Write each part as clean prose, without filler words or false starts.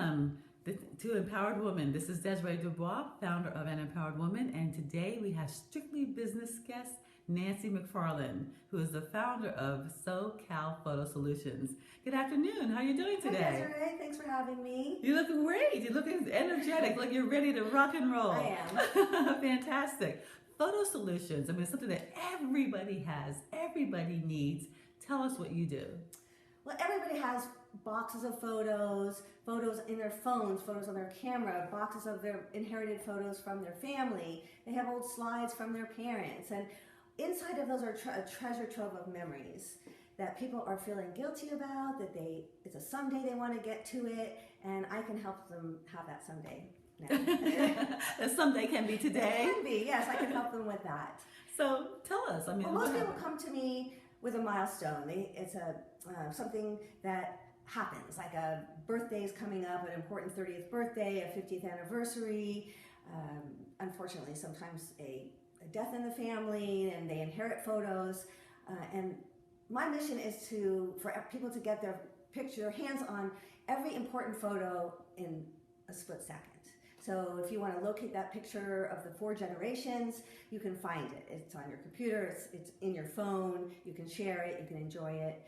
Welcome to Empowered Woman. This is Desiree Dubois, founder of An Empowered Woman, and today we have strictly business guest Nancy McFarland, who is the founder of SoCal Photo Solutions. Good afternoon. How are you doing today? Hi, Desiree. Thanks for having me. You look great. You look energetic, like you're ready to rock and roll. I am. Fantastic. Photo Solutions, I mean, it's something that everybody has, everybody needs. Tell us what you do. Well, everybody has boxes of photos, photos in their phones, photos on their camera, boxes of their inherited photos from their family. They have old slides from their parents. And inside of those are a treasure trove of memories that people are feeling guilty about, that it's a someday they want to get to it, and I can help them have that someday now. Someday can be today. It can be, yes, I can help them with that. So tell us, I mean, well, most people come to me with a milestone. It's something that happens, like a birthday's coming up, an important 30th birthday, a 50th anniversary, unfortunately sometimes a death in the family, and they inherit photos. And my mission is for people to get their hands on every important photo in a split second. So if you want to locate that picture of the 4 generations, you can find it. It's on your computer, it's in your phone, you can share it, you can enjoy it.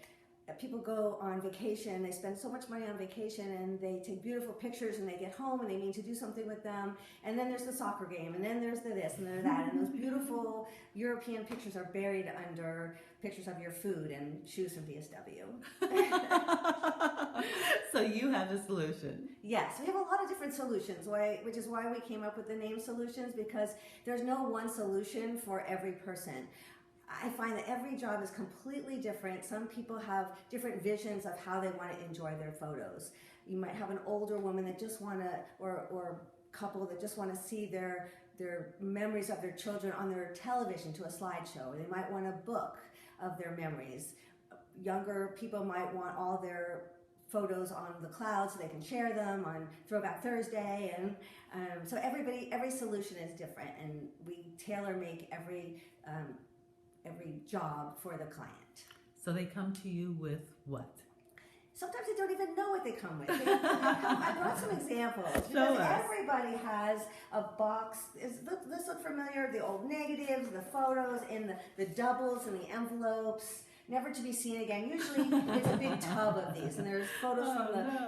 People go on vacation, they spend so much money on vacation, and they take beautiful pictures, and they get home and they mean to do something with them, and then there's the soccer game, and then there's the this and there's that, and those beautiful European pictures are buried under pictures of your food and shoes from DSW. So you have the solution. Yes, we have a lot of different solutions, which is why we came up with the name Solutions, because there's no one solution for every person. I find that every job is completely different. Some people have different visions of how they want to enjoy their photos. You might have an older woman that just want to, or couple that just want to see their memories of their children on their television to a slideshow. Or they might want a book of their memories. Younger people might want all their photos on the cloud so they can share them on Throwback Thursday, and so every solution is different, and we tailor make every job for the client. So they come to you with what? Sometimes they don't even know what they come with. I brought some examples, because everybody has a box. Does this look familiar? The old negatives, the photos in the doubles and the envelopes, never to be seen again. Usually it's a big tub of these, and there's photos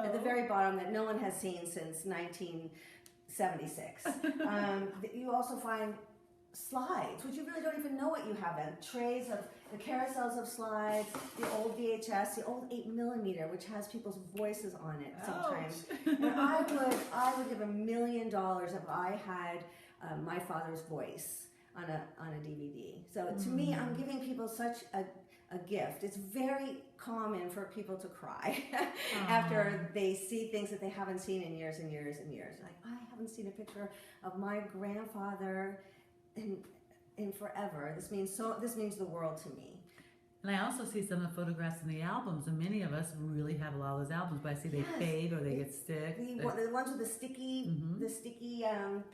at the very bottom that no one has seen since 1976. You also find slides, which you really don't even know what you have in. Trays of the carousels of slides, the old VHS, the old 8mm, which has people's voices on it sometimes. And I would give $1 million if I had my father's voice on a DVD. So to me, I'm giving people such a gift. It's very common for people to cry after they see things that they haven't seen in years and years and years. Like, I haven't seen a picture of my grandfather in forever. This means the world to me. And I also see some of the photographs in the albums, and many of us really have a lot of those albums, but I see they fade or they get stick. The ones with the sticky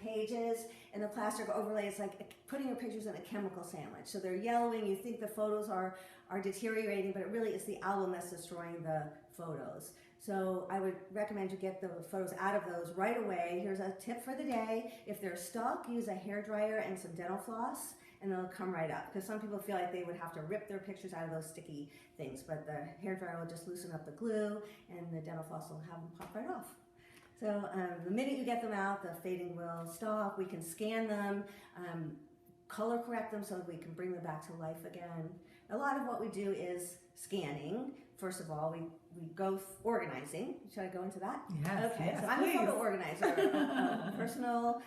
pages and the plastic overlay, it's like putting your pictures in a chemical sandwich. So they're yellowing, you think the photos are deteriorating, but it really is the album that's destroying the photos. So I would recommend you get the photos out of those right away. Here's a tip for the day. If they're stuck, use a hairdryer and some dental floss, and they'll come right up. Because some people feel like they would have to rip their pictures out of those sticky things, but the hairdryer will just loosen up the glue, and the dental floss will have them pop right off. So the minute you get them out, the fading will stop. We can scan them, color correct them so that we can bring them back to life again. A lot of what we do is scanning. First of all, we go organizing. Should I go into that? Yes. Okay, yes, so I'm please. a photo organizer, a personal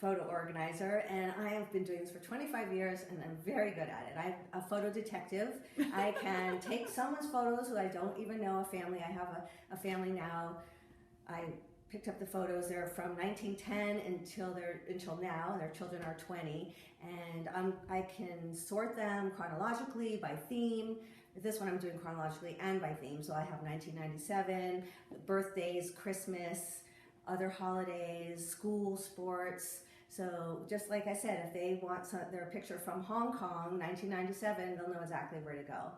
photo organizer, and I have been doing this for 25 years, and I'm very good at it. I'm a photo detective. I can take someone's photos who I don't even know, a family. I have a family now. I picked up the photos. They're from 1910 until now. Their children are 20, and I can sort them chronologically by theme. This one I'm doing chronologically and by theme. So I have 1997, birthdays, Christmas, other holidays, school, sports. So just like I said, if they want their picture from Hong Kong, 1997, they'll know exactly where to go.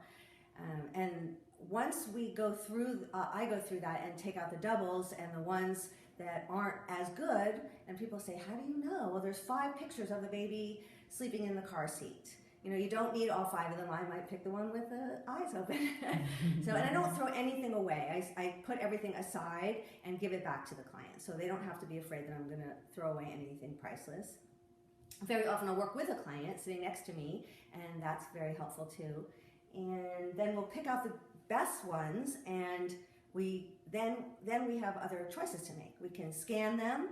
And once we go through, I go through that and take out the doubles and the ones that aren't as good, and people say, how do you know? Well, there's 5 pictures of the baby sleeping in the car seat. You know, you don't need all 5 of them. I might pick the one with the eyes open. So, and I don't throw anything away. I put everything aside and give it back to the client, so they don't have to be afraid that I'm going to throw away anything priceless. Very often I'll work with a client sitting next to me, and that's very helpful too. And then we'll pick out the best ones, and then we have other choices to make. We can scan them,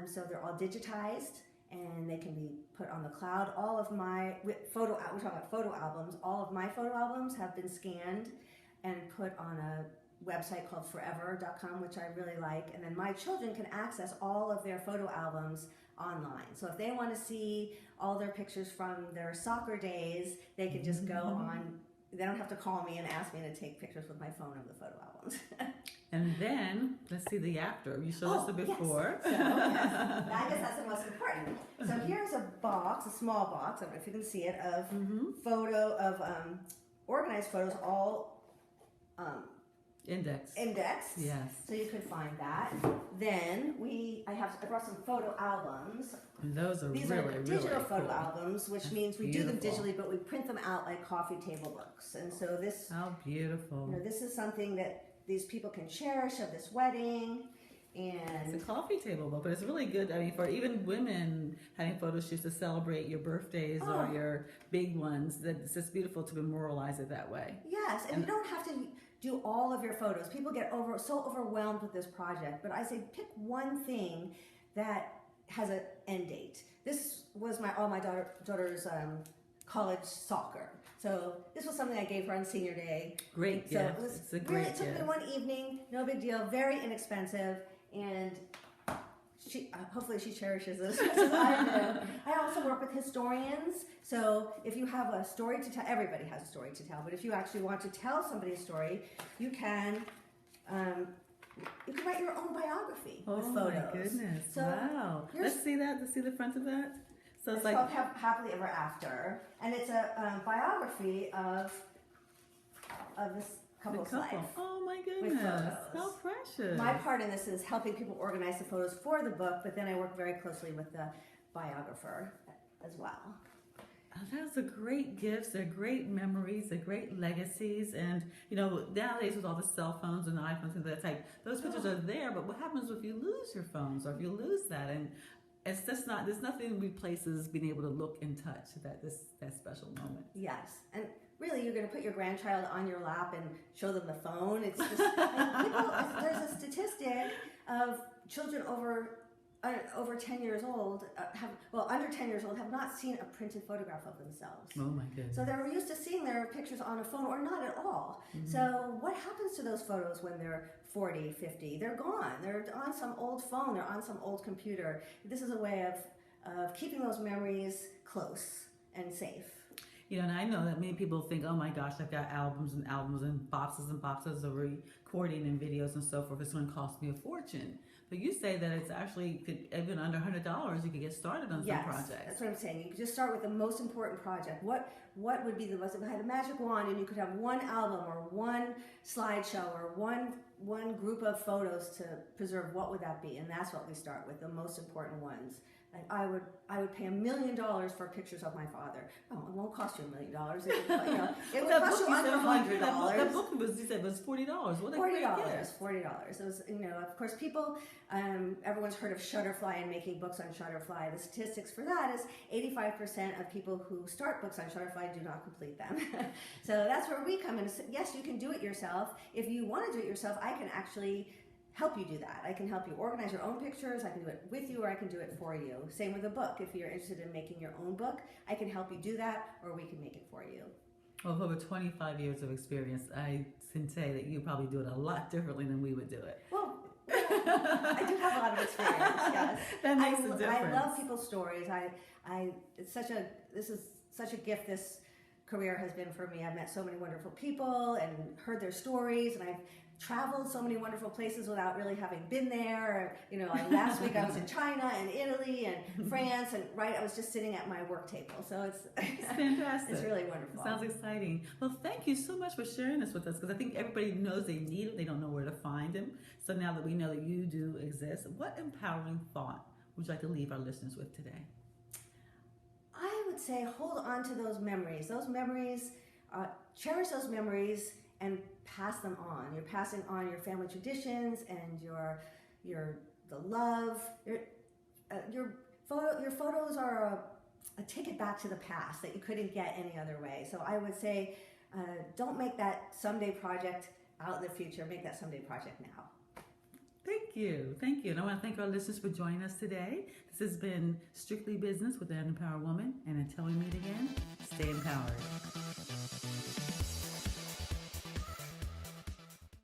so they're all digitized, and they can be put on the cloud. All of my we're talking about photo albums. All of my photo albums have been scanned and put on a website called forever.com, which I really like. And then my children can access all of their photo albums online. So if they want to see all their pictures from their soccer days, they can just go on. They don't have to call me and ask me to take pictures with my phone of the photo albums. And then, let's see the after. You showed us the before. Yes. So, yes. I guess that's the most important. So here's a box, a small box, I don't know if you can see it, of organized photos, all indexed. Yes. So you could find that. Then I brought some photo albums. And those are These really, are digital really photo cool. albums, which means we do them digitally, but we print them out like coffee table books. And so this, how beautiful! You know, this is something that these people can cherish of this wedding. And it's a coffee table book, but it's really good. I mean, for even women having photo shoots to celebrate your birthdays or your big ones, that it's just beautiful to memorialize it that way. Yes, and you don't have to do all of your photos. People get so overwhelmed with this project, but I say pick one thing that has an end date. This was all my daughter's college soccer. So this was something I gave her on senior day. Great gift. So it's a great gift. It took me one evening, no big deal, very inexpensive, and hopefully she cherishes it as much as I do. I also work with historians, so if you have a story to tell, everybody has a story to tell, but if you actually want to tell somebody's story, you can write your own biography with photos. Oh my goodness, so wow. Let's see that, let's see the front of that. So it's called Happily Ever After, and it's a biography of this couple's life. Oh my goodness, how precious. My part in this is helping people organize the photos for the book, but then I work very closely with the biographer as well. Oh, those are great gifts. They're great memories. They're great legacies. And, you know, nowadays with all the cell phones and the iPhones and that type, those pictures are there. But what happens if you lose your phones or if you lose that? And it's just not, there's nothing replaces being able to look and touch that special moment. Yes. And really, you're going to put your grandchild on your lap and show them the phone. It's just, there's a statistic of children over 10 years old, under 10 years old, have not seen a printed photograph of themselves. Oh my goodness. So they're used to seeing their pictures on a phone or not at all. Mm-hmm. So what happens to those photos when they're 40, 50? They're gone. They're on some old phone. They're on some old computer. This is a way of keeping those memories close and safe. You know, and I know that many people think, oh my gosh, I've got albums and albums and boxes of recording and videos and so forth. It's going to cost me a fortune. But you say that it's actually, even under $100, you could get started on some projects. That's what I'm saying. You could just start with the most important project. What would be the most, if I had a magic wand and you could have one album or one slideshow or one group of photos to preserve, what would that be? And that's what we start with, the most important ones. Like I would pay $1 million for pictures of my father. Oh, it won't cost you $1 million. It would cost you under $100. That book you said was $40. What a great gift. $40. It was, of course, people. Everyone's heard of Shutterfly and making books on Shutterfly. The statistics for that is 85% of people who start books on Shutterfly do not complete them. So that's where we come in. Yes, you can do it yourself. If you want to do it yourself, I can actually help you do that. I can help you organize your own pictures. I can do it with you, or I can do it for you. Same with a book. If you're interested in making your own book, I can help you do that, or we can make it for you. Well, with over 25 years of experience, I can say that you probably do it a lot differently than we would do it. Well, I do have a lot of experience. Yes, that makes a difference. I love people's stories. This is such a gift. This career has been for me. I've met so many wonderful people and heard their stories, and I've traveled so many wonderful places without really having been there. You know, like last week I was in China and Italy and France, and I was just sitting at my work table. So it's fantastic. It's really wonderful. It sounds exciting. Well, thank you so much for sharing this with us, because I think everybody knows they need them. They don't know where to find them. So now that we know that you do exist, what empowering thought would you like to leave our listeners with today? I would say hold on to those memories. Those memories, cherish those memories and pass them on. You're passing on your family traditions and the love. Your photos are a ticket back to the past that you couldn't get any other way. So I would say, don't make that someday project out in the future. Make that someday project now. Thank you. Thank you. And I want to thank our listeners for joining us today. This has been Strictly Business with an Empowered Woman. And until we meet again, stay empowered.